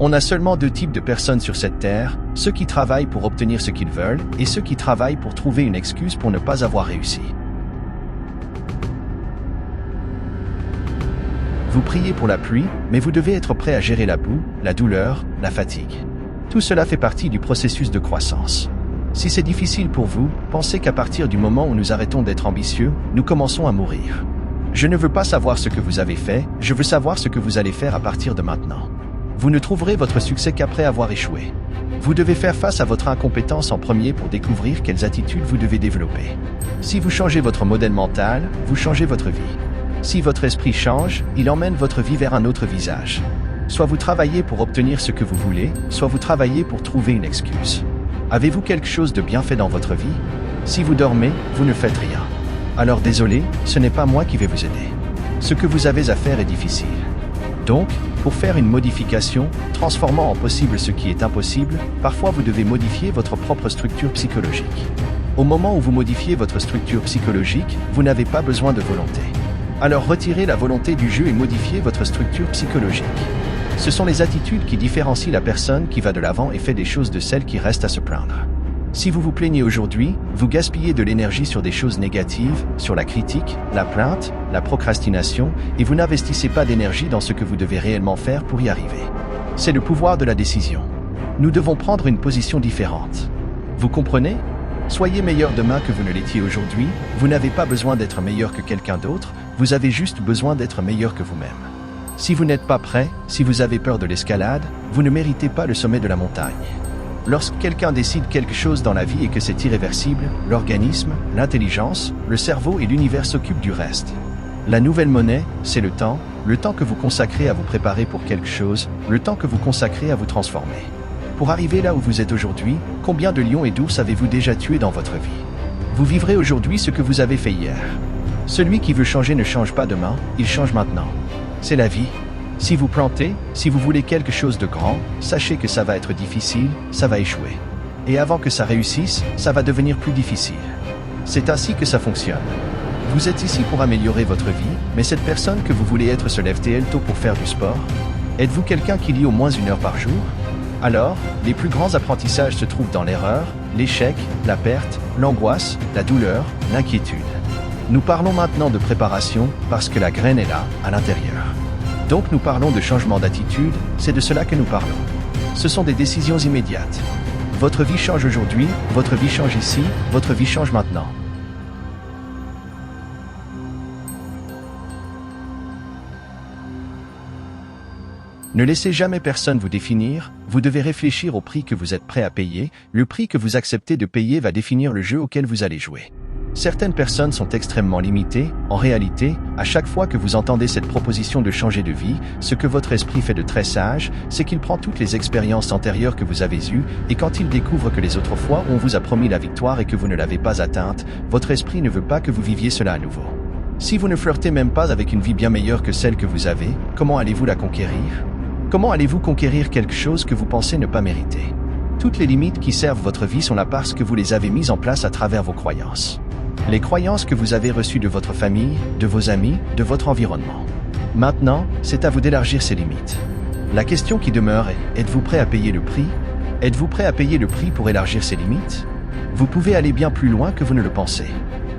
On a seulement deux types de personnes sur cette terre, ceux qui travaillent pour obtenir ce qu'ils veulent et ceux qui travaillent pour trouver une excuse pour ne pas avoir réussi. Vous priez pour la pluie, mais vous devez être prêt à gérer la boue, la douleur, la fatigue. Tout cela fait partie du processus de croissance. Si c'est difficile pour vous, pensez qu'à partir du moment où nous arrêtons d'être ambitieux, nous commençons à mourir. Je ne veux pas savoir ce que vous avez fait, je veux savoir ce que vous allez faire à partir de maintenant. Vous ne trouverez votre succès qu'après avoir échoué. Vous devez faire face à votre incompétence en premier pour découvrir quelles attitudes vous devez développer. Si vous changez votre modèle mental, vous changez votre vie. Si votre esprit change, il emmène votre vie vers un autre visage. Soit vous travaillez pour obtenir ce que vous voulez, soit vous travaillez pour trouver une excuse. Avez-vous quelque chose de bien fait dans votre vie? Si vous dormez, vous ne faites rien. Alors désolé, ce n'est pas moi qui vais vous aider. Ce que vous avez à faire est difficile. Donc, pour faire une modification, transformant en possible ce qui est impossible, parfois vous devez modifier votre propre structure psychologique. Au moment où vous modifiez votre structure psychologique, vous n'avez pas besoin de volonté. Alors retirez la volonté du jeu et modifiez votre structure psychologique. Ce sont les attitudes qui différencient la personne qui va de l'avant et fait des choses de celles qui restent à se plaindre. Si vous vous plaignez aujourd'hui, vous gaspillez de l'énergie sur des choses négatives, sur la critique, la plainte, la procrastination, et vous n'investissez pas d'énergie dans ce que vous devez réellement faire pour y arriver. C'est le pouvoir de la décision. Nous devons prendre une position différente. Vous comprenez? Soyez meilleur demain que vous ne l'étiez aujourd'hui, vous n'avez pas besoin d'être meilleur que quelqu'un d'autre, vous avez juste besoin d'être meilleur que vous-même. Si vous n'êtes pas prêt, si vous avez peur de l'escalade, vous ne méritez pas le sommet de la montagne. Lorsque quelqu'un décide quelque chose dans la vie et que c'est irréversible, l'organisme, l'intelligence, le cerveau et l'univers s'occupent du reste. La nouvelle monnaie, c'est le temps que vous consacrez à vous préparer pour quelque chose, le temps que vous consacrez à vous transformer. Pour arriver là où vous êtes aujourd'hui, combien de lions et d'ours avez-vous déjà tués dans votre vie? Vous vivrez aujourd'hui ce que vous avez fait hier. Celui qui veut changer ne change pas demain, il change maintenant. C'est la vie. Si vous plantez, si vous voulez quelque chose de grand, sachez que ça va être difficile, ça va échouer. Et avant que ça réussisse, ça va devenir plus difficile. C'est ainsi que ça fonctionne. Vous êtes ici pour améliorer votre vie, mais cette personne que vous voulez être se lève-t-elle tôt pour faire du sport? Êtes-vous quelqu'un qui lit au moins 1 heure par jour? Alors, les plus grands apprentissages se trouvent dans l'erreur, l'échec, la perte, l'angoisse, la douleur, l'inquiétude. Nous parlons maintenant de préparation parce que la graine est là, à l'intérieur. Donc nous parlons de changement d'attitude, c'est de cela que nous parlons. Ce sont des décisions immédiates. Votre vie change aujourd'hui, votre vie change ici, votre vie change maintenant. Ne laissez jamais personne vous définir, vous devez réfléchir au prix que vous êtes prêt à payer, le prix que vous acceptez de payer va définir le jeu auquel vous allez jouer. Certaines personnes sont extrêmement limitées, en réalité, à chaque fois que vous entendez cette proposition de changer de vie, ce que votre esprit fait de très sage, c'est qu'il prend toutes les expériences antérieures que vous avez eues, et quand il découvre que les autres fois on vous a promis la victoire et que vous ne l'avez pas atteinte, votre esprit ne veut pas que vous viviez cela à nouveau. Si vous ne flirtez même pas avec une vie bien meilleure que celle que vous avez, comment allez-vous la conquérir? Comment allez-vous conquérir quelque chose que vous pensez ne pas mériter? Toutes les limites qui servent votre vie sont là parce que vous les avez mises en place à travers vos croyances. Les croyances que vous avez reçues de votre famille, de vos amis, de votre environnement. Maintenant, c'est à vous d'élargir ces limites. La question qui demeure est, êtes-vous prêt à payer le prix? Êtes-vous prêt à payer le prix pour élargir ces limites? Vous pouvez aller bien plus loin que vous ne le pensez.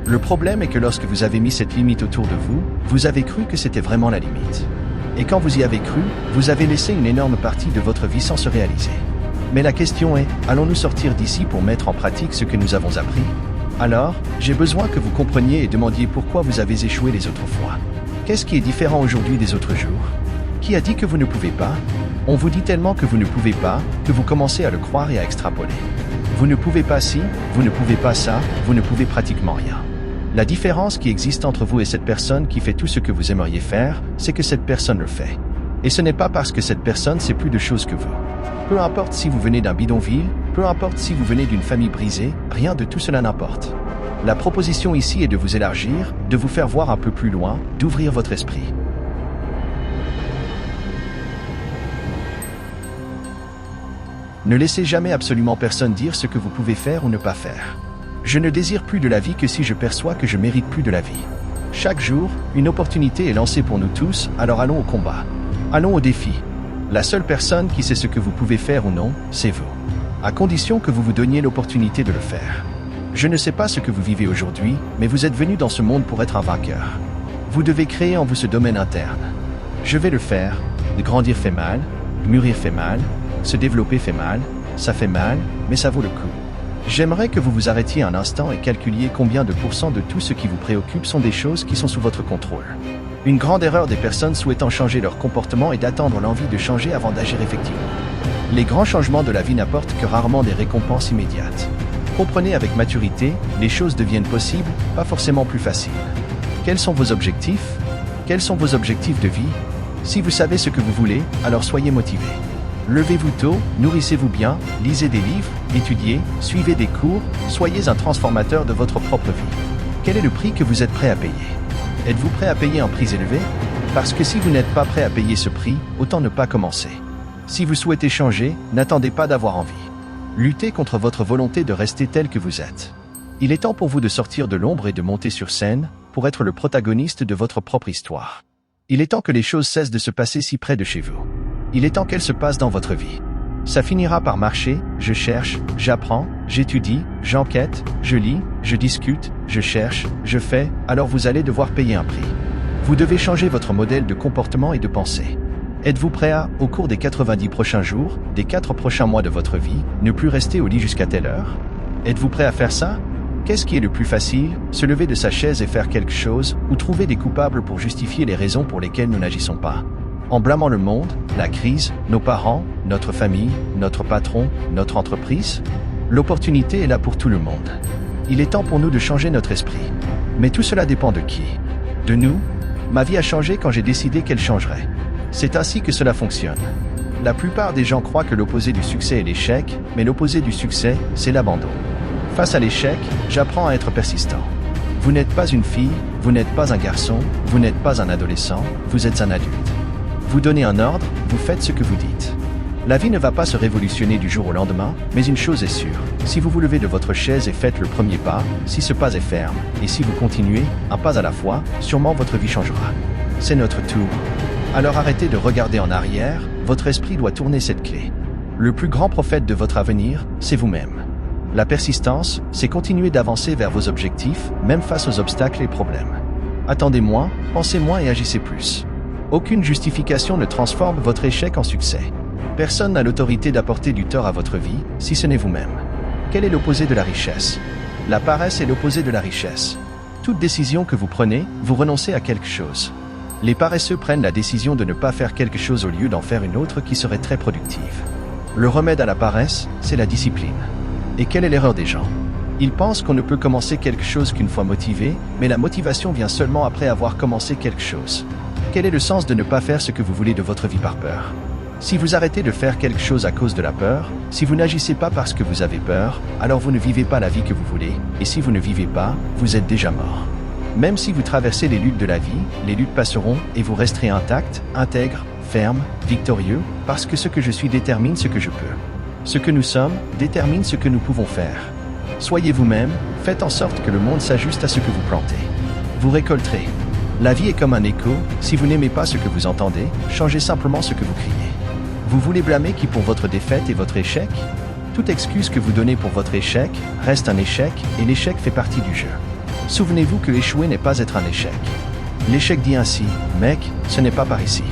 Le problème est que lorsque vous avez mis cette limite autour de vous, vous avez cru que c'était vraiment la limite. Et quand vous y avez cru, vous avez laissé une énorme partie de votre vie sans se réaliser. Mais la question est, allons-nous sortir d'ici pour mettre en pratique ce que nous avons appris? Alors, j'ai besoin que vous compreniez et demandiez pourquoi vous avez échoué les autres fois. Qu'est-ce qui est différent aujourd'hui des autres jours? Qui a dit que vous ne pouvez pas? On vous dit tellement que vous ne pouvez pas, que vous commencez à le croire et à extrapoler. Vous ne pouvez pas ci, vous ne pouvez pas ça, vous ne pouvez pratiquement rien. La différence qui existe entre vous et cette personne qui fait tout ce que vous aimeriez faire, c'est que cette personne le fait. Et ce n'est pas parce que cette personne sait plus de choses que vous. Peu importe si vous venez d'un bidonville, peu importe si vous venez d'une famille brisée, rien de tout cela n'importe. La proposition ici est de vous élargir, de vous faire voir un peu plus loin, d'ouvrir votre esprit. Ne laissez jamais absolument personne dire ce que vous pouvez faire ou ne pas faire. Je ne désire plus de la vie que si je perçois que je mérite plus de la vie. Chaque jour, une opportunité est lancée pour nous tous, alors allons au combat. Allons au défi. La seule personne qui sait ce que vous pouvez faire ou non, c'est vous. À condition que vous vous donniez l'opportunité de le faire. Je ne sais pas ce que vous vivez aujourd'hui, mais vous êtes venu dans ce monde pour être un vainqueur. Vous devez créer en vous ce domaine interne. Je vais le faire. Grandir fait mal, mûrir fait mal, se développer fait mal, ça fait mal, mais ça vaut le coup. J'aimerais que vous vous arrêtiez un instant et calculiez combien de pourcents de tout ce qui vous préoccupe sont des choses qui sont sous votre contrôle. Une grande erreur des personnes souhaitant changer leur comportement est d'attendre l'envie de changer avant d'agir effectivement. Les grands changements de la vie n'apportent que rarement des récompenses immédiates. Comprenez avec maturité, les choses deviennent possibles, pas forcément plus faciles. Quels sont vos objectifs? Quels sont vos objectifs de vie? Si vous savez ce que vous voulez, alors soyez motivé. Levez-vous tôt, nourrissez-vous bien, lisez des livres, étudiez, suivez des cours, soyez un transformateur de votre propre vie. Quel est le prix que vous êtes prêt à payer? Êtes-vous prêt à payer un prix élevé? Parce que si vous n'êtes pas prêt à payer ce prix, autant ne pas commencer. Si vous souhaitez changer, n'attendez pas d'avoir envie. Luttez contre votre volonté de rester tel que vous êtes. Il est temps pour vous de sortir de l'ombre et de monter sur scène, pour être le protagoniste de votre propre histoire. Il est temps que les choses cessent de se passer si près de chez vous. Il est temps qu'elles se passent dans votre vie. Ça finira par marcher, je cherche, j'apprends, j'étudie, j'enquête, je lis, je discute, je cherche, je fais, alors vous allez devoir payer un prix. Vous devez changer votre modèle de comportement et de pensée. Êtes-vous prêt à, au cours des 90 prochains jours, des 4 prochains mois de votre vie, ne plus rester au lit jusqu'à telle heure? Êtes-vous prêt à faire ça? Qu'est-ce qui est le plus facile, se lever de sa chaise et faire quelque chose, ou trouver des coupables pour justifier les raisons pour lesquelles nous n'agissons pas? En blâmant le monde, la crise, nos parents, notre famille, notre patron, notre entreprise? L'opportunité est là pour tout le monde. Il est temps pour nous de changer notre esprit. Mais tout cela dépend de qui? De nous? Ma vie a changé quand j'ai décidé qu'elle changerait. C'est ainsi que cela fonctionne. La plupart des gens croient que l'opposé du succès est l'échec, mais l'opposé du succès, c'est l'abandon. Face à l'échec, j'apprends à être persistant. Vous n'êtes pas une fille, vous n'êtes pas un garçon, vous n'êtes pas un adolescent, vous êtes un adulte. Vous donnez un ordre, vous faites ce que vous dites. La vie ne va pas se révolutionner du jour au lendemain, mais une chose est sûre. Si vous vous levez de votre chaise et faites le premier pas, si ce pas est ferme, et si vous continuez, un pas à la fois, sûrement votre vie changera. C'est notre tour. Alors arrêtez de regarder en arrière, votre esprit doit tourner cette clé. Le plus grand prophète de votre avenir, c'est vous-même. La persistance, c'est continuer d'avancer vers vos objectifs, même face aux obstacles et problèmes. Attendez moins, pensez moins et agissez plus. Aucune justification ne transforme votre échec en succès. Personne n'a l'autorité d'apporter du tort à votre vie, si ce n'est vous-même. Quel est l'opposé de la richesse? La paresse est l'opposé de la richesse. Toute décision que vous prenez, vous renoncez à quelque chose. Les paresseux prennent la décision de ne pas faire quelque chose au lieu d'en faire une autre qui serait très productive. Le remède à la paresse, c'est la discipline. Et quelle est l'erreur des gens? Ils pensent qu'on ne peut commencer quelque chose qu'une fois motivé, mais la motivation vient seulement après avoir commencé quelque chose. Quel est le sens de ne pas faire ce que vous voulez de votre vie par peur? Si vous arrêtez de faire quelque chose à cause de la peur, si vous n'agissez pas parce que vous avez peur, alors vous ne vivez pas la vie que vous voulez, et si vous ne vivez pas, vous êtes déjà mort. Même si vous traversez les luttes de la vie, les luttes passeront et vous resterez intact, intègre, ferme, victorieux, parce que ce que je suis détermine ce que je peux. Ce que nous sommes détermine ce que nous pouvons faire. Soyez vous-même, faites en sorte que le monde s'ajuste à ce que vous plantez. Vous récolterez. La vie est comme un écho, si vous n'aimez pas ce que vous entendez, changez simplement ce que vous criez. Vous voulez blâmer qui pour votre défaite et votre échec? Toute excuse que vous donnez pour votre échec reste un échec, et l'échec fait partie du jeu. Souvenez-vous que échouer n'est pas être un échec. L'échec dit ainsi, mec, ce n'est pas par ici.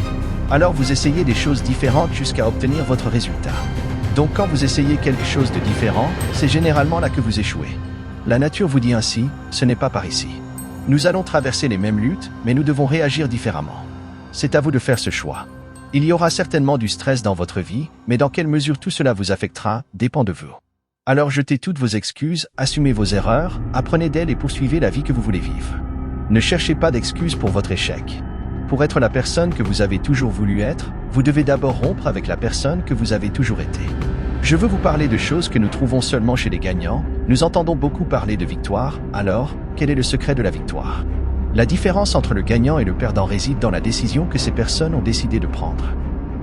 Alors vous essayez des choses différentes jusqu'à obtenir votre résultat. Donc quand vous essayez quelque chose de différent, c'est généralement là que vous échouez. La nature vous dit ainsi, ce n'est pas par ici. Nous allons traverser les mêmes luttes, mais nous devons réagir différemment. C'est à vous de faire ce choix. Il y aura certainement du stress dans votre vie, mais dans quelle mesure tout cela vous affectera, dépend de vous. Alors jetez toutes vos excuses, assumez vos erreurs, apprenez d'elles et poursuivez la vie que vous voulez vivre. Ne cherchez pas d'excuses pour votre échec. Pour être la personne que vous avez toujours voulu être, vous devez d'abord rompre avec la personne que vous avez toujours été. Je veux vous parler de choses que nous trouvons seulement chez les gagnants. Nous entendons beaucoup parler de victoire, alors, quel est le secret de la victoire? La différence entre le gagnant et le perdant réside dans la décision que ces personnes ont décidé de prendre.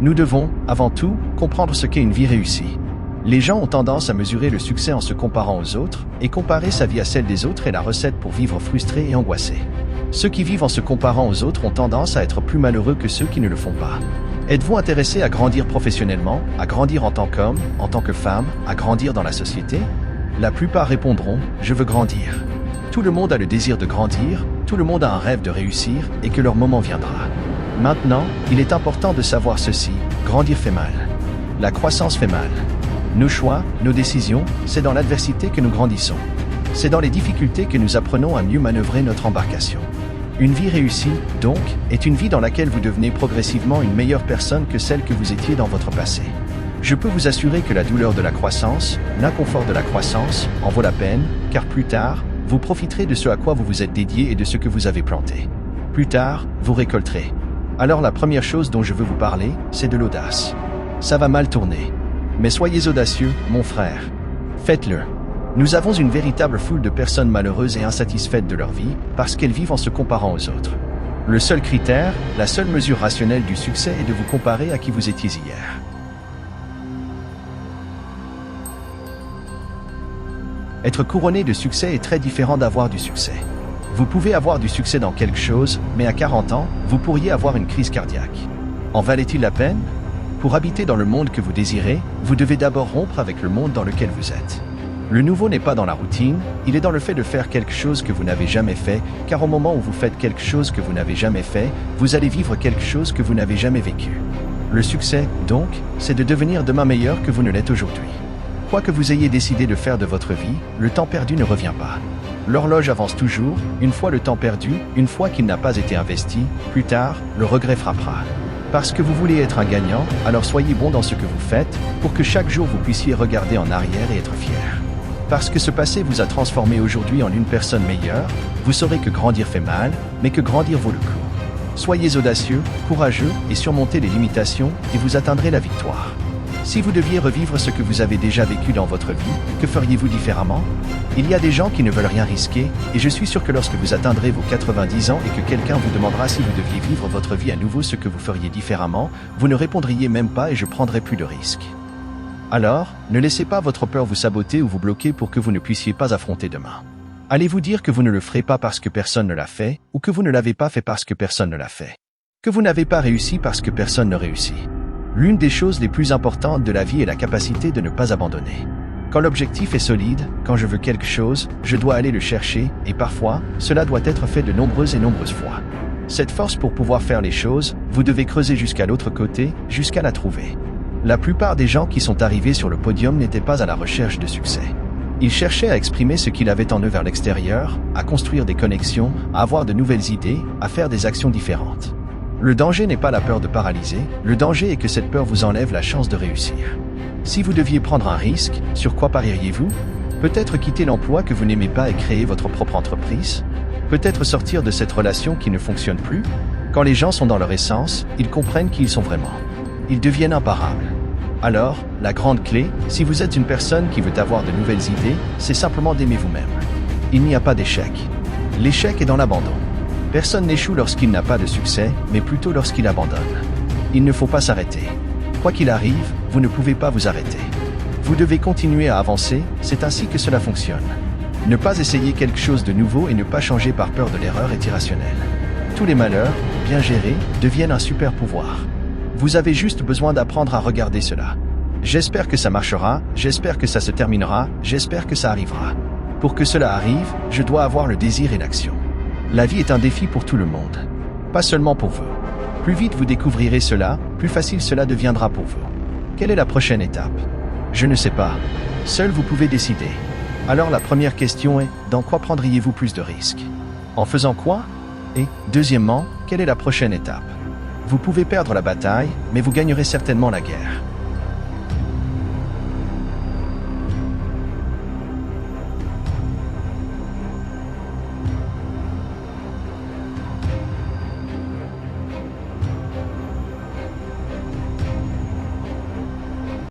Nous devons, avant tout, comprendre ce qu'est une vie réussie. Les gens ont tendance à mesurer le succès en se comparant aux autres, et comparer sa vie à celle des autres est la recette pour vivre frustré et angoissé. Ceux qui vivent en se comparant aux autres ont tendance à être plus malheureux que ceux qui ne le font pas. Êtes-vous intéressé à grandir professionnellement, à grandir en tant qu'homme, en tant que femme, à grandir dans la société? La plupart répondront « Je veux grandir ». Tout le monde a le désir de grandir, tout le monde a un rêve de réussir et que leur moment viendra. Maintenant, il est important de savoir ceci, grandir fait mal. La croissance fait mal. Nos choix, nos décisions, c'est dans l'adversité que nous grandissons. C'est dans les difficultés que nous apprenons à mieux manœuvrer notre embarcation. Une vie réussie, donc, est une vie dans laquelle vous devenez progressivement une meilleure personne que celle que vous étiez dans votre passé. Je peux vous assurer que la douleur de la croissance, l'inconfort de la croissance, en vaut la peine, car plus tard, vous profiterez de ce à quoi vous vous êtes dédié et de ce que vous avez planté. Plus tard, vous récolterez. Alors la première chose dont je veux vous parler, c'est de l'audace. Ça va mal tourner. Mais soyez audacieux, mon frère. Faites-le. Nous avons une véritable foule de personnes malheureuses et insatisfaites de leur vie parce qu'elles vivent en se comparant aux autres. Le seul critère, la seule mesure rationnelle du succès est de vous comparer à qui vous étiez hier. Être couronné de succès est très différent d'avoir du succès. Vous pouvez avoir du succès dans quelque chose, mais à 40 ans, vous pourriez avoir une crise cardiaque. En valait-il la peine? Pour habiter dans le monde que vous désirez, vous devez d'abord rompre avec le monde dans lequel vous êtes. Le nouveau n'est pas dans la routine, il est dans le fait de faire quelque chose que vous n'avez jamais fait, car au moment où vous faites quelque chose que vous n'avez jamais fait, vous allez vivre quelque chose que vous n'avez jamais vécu. Le succès, donc, c'est de devenir demain meilleur que vous ne l'êtes aujourd'hui. Quoi que vous ayez décidé de faire de votre vie, le temps perdu ne revient pas. L'horloge avance toujours, une fois le temps perdu, une fois qu'il n'a pas été investi, plus tard, le regret frappera. Parce que vous voulez être un gagnant, alors soyez bon dans ce que vous faites, pour que chaque jour vous puissiez regarder en arrière et être fier. Parce que ce passé vous a transformé aujourd'hui en une personne meilleure, vous saurez que grandir fait mal, mais que grandir vaut le coup. Soyez audacieux, courageux et surmontez les limitations et vous atteindrez la victoire. Si vous deviez revivre ce que vous avez déjà vécu dans votre vie, que feriez-vous différemment? Il y a des gens qui ne veulent rien risquer, et je suis sûr que lorsque vous atteindrez vos 90 ans et que quelqu'un vous demandera si vous deviez vivre votre vie à nouveau ce que vous feriez différemment, vous ne répondriez même pas et je prendrai plus de risques. Alors, ne laissez pas votre peur vous saboter ou vous bloquer pour que vous ne puissiez pas affronter demain. Allez-vous dire que vous ne le ferez pas parce que personne ne l'a fait, ou que vous ne l'avez pas fait parce que personne ne l'a fait? Que vous n'avez pas réussi parce que personne ne réussit? L'une des choses les plus importantes de la vie est la capacité de ne pas abandonner. Quand l'objectif est solide, quand je veux quelque chose, je dois aller le chercher, et parfois, cela doit être fait de nombreuses et nombreuses fois. Cette force pour pouvoir faire les choses, vous devez creuser jusqu'à l'autre côté, jusqu'à la trouver. La plupart des gens qui sont arrivés sur le podium n'étaient pas à la recherche de succès. Ils cherchaient à exprimer ce qu'il avait en eux vers l'extérieur, à construire des connexions, à avoir de nouvelles idées, à faire des actions différentes. Le danger n'est pas la peur de paralyser, le danger est que cette peur vous enlève la chance de réussir. Si vous deviez prendre un risque, sur quoi parieriez-vous? Peut-être quitter l'emploi que vous n'aimez pas et créer votre propre entreprise? Peut-être sortir de cette relation qui ne fonctionne plus? Quand les gens sont dans leur essence, ils comprennent qui ils sont vraiment. Ils deviennent imparables. Alors, la grande clé, si vous êtes une personne qui veut avoir de nouvelles idées, c'est simplement d'aimer vous-même. Il n'y a pas d'échec. L'échec est dans l'abandon. Personne n'échoue lorsqu'il n'a pas de succès, mais plutôt lorsqu'il abandonne. Il ne faut pas s'arrêter. Quoi qu'il arrive, vous ne pouvez pas vous arrêter. Vous devez continuer à avancer, c'est ainsi que cela fonctionne. Ne pas essayer quelque chose de nouveau et ne pas changer par peur de l'erreur est irrationnel. Tous les malheurs, bien gérés, deviennent un super pouvoir. Vous avez juste besoin d'apprendre à regarder cela. J'espère que ça marchera, j'espère que ça se terminera, j'espère que ça arrivera. Pour que cela arrive, je dois avoir le désir et l'action. La vie est un défi pour tout le monde. Pas seulement pour vous. Plus vite vous découvrirez cela, plus facile cela deviendra pour vous. Quelle est la prochaine étape? Je ne sais pas. Seul vous pouvez décider. Alors la première question est, dans quoi prendriez-vous plus de risques? En faisant quoi? Et, deuxièmement, quelle est la prochaine étape? Vous pouvez perdre la bataille, mais vous gagnerez certainement la guerre.